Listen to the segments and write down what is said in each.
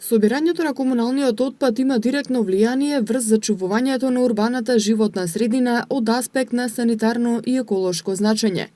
Собирањето на комуналниот отпад има директно влијание врз зачувувањето на урбаната животна средина од аспект на санитарно и еколошко значење.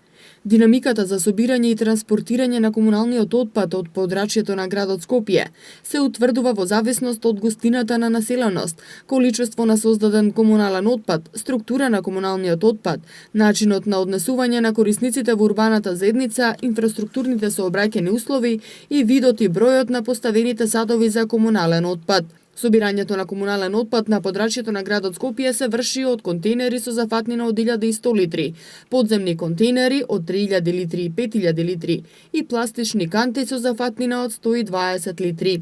Динамиката за собирање и транспортирање на комуналниот отпад од подрачјето на градот Скопје се утврдува во зависност од густината на населеност, количество на создаден комунален отпад, структура на комуналниот отпад, начинот на однесување на корисниците во урбаната заедница, инфраструктурните сообраќајни услови и видот и бројот на поставените садови за комунален отпад. Собирањето на комунален отпад на подрачјето на градот Скопје се врши од контейнери со зафатнина од 1100 литри, подземни контейнери од 3000 литри и 5000 литри и пластични канти со зафатнина од 120 литри.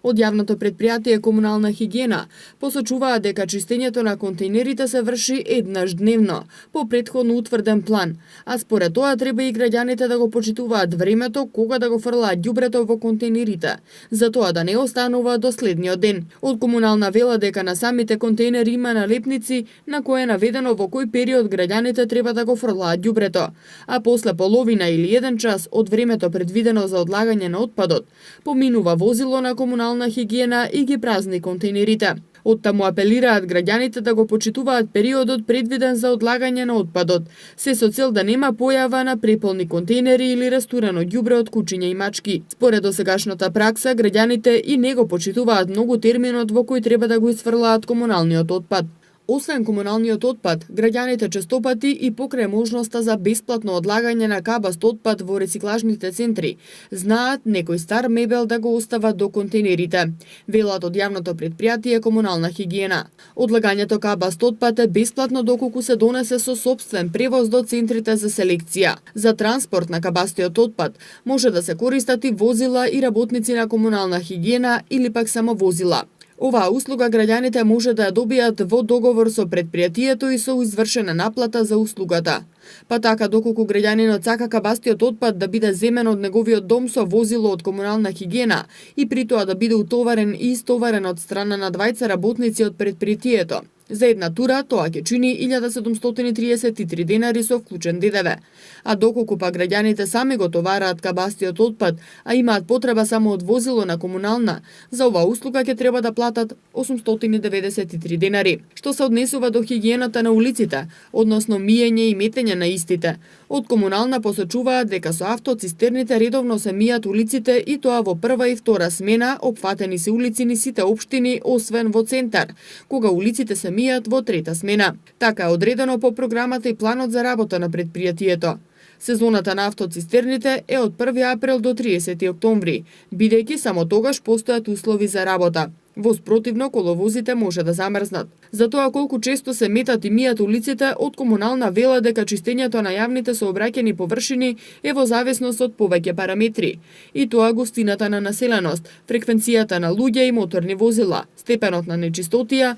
Од јавното предпријатие Комунална хигиена посочуваат дека чистењето на контейнерите се врши еднаш дневно, по претходно утврден план, а според тоа треба и граѓаните да го почитуваат времето кога да го фрлаат ѓубрето во контейнерите, за тоа да не останува до следниот ден. Од Комунална вела дека на самите контейнери има налепници на кои е наведено во кој период граѓаните треба да го фрлаат ѓубрето, а после половина или 1 час од времето предвидено за одлагање на отпадот, поминува возило на Комунална хигиена и ги празни контейнерите. Оттаму апелираат граѓаните да го почитуваат периодот предвиден за одлагање на отпадот, се со цел да нема појава на преполни контейнери или растурено ѓубре од кучиња и мачки. Според досегашната пракса, граѓаните и не го почитуваат многу терминот во кој треба да го изфрлаат комуналниот отпад. Освен комуналниот отпад, граѓаните честопати и покрај можноста за бесплатно одлагање на кабаст отпад во рециклажните центри, знаат некој стар мебел да го остават до контейнерите, велат од јавното предпријатие Комунална хигиена. Одлагањето кабаст отпад е бесплатно доколку се донесе со сопствен превоз до центрите за селекција. За транспорт на кабастиот отпад може да се користат и возила и работници на Комунална хигиена или пак само возила. Оваа услуга граѓаните може да ја добијат во договор со предпријатието и со извршена наплата за услугата. Па така, доколку граѓанинот сака кабастиот отпад да биде земен од неговиот дом со возило од Комунална хигиена и при тоа да биде утоварен и истоварен од страна на двајца работници од предпријатието, за една тура тоа ќе чини 1733 денари со вклучен ДДВ. А доколку па граѓаните сами го товараат кабастиот отпад, а имаат потреба само од возило на Комунална, за оваа услуга ќе треба да платат 893 денари. Што се однесува до хигиената на улиците, односно миење и метење на истите, од Комунална посочуваат дека со автоцистерните редовно се мијат улиците и тоа во прва и втора смена, опфатени се улици низ сите општини освен во центар, кога улиците се мијат во трета смена. Така е одредено по програмата и планот за работа на предпријатието. Сезоната на автоцистерните е од 1 април до 30 октомври, бидејќи само тогаш постојат услови за работа. Во спротивно, коловозите може да замрзнат. За тоа колку често се метат и мијат улиците, од Комунална вела дека чистењето на јавните сообраќајни површини е во зависност од повеќе параметри. И тоа густината на населеност, фреквенцијата на луѓе и моторни возила, степенот на нечистотија,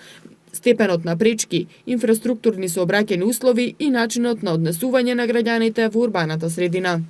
степенот на пречки, инфраструктурни сообраќајни услови и начинот на однесување на граѓаните во урбаната средина.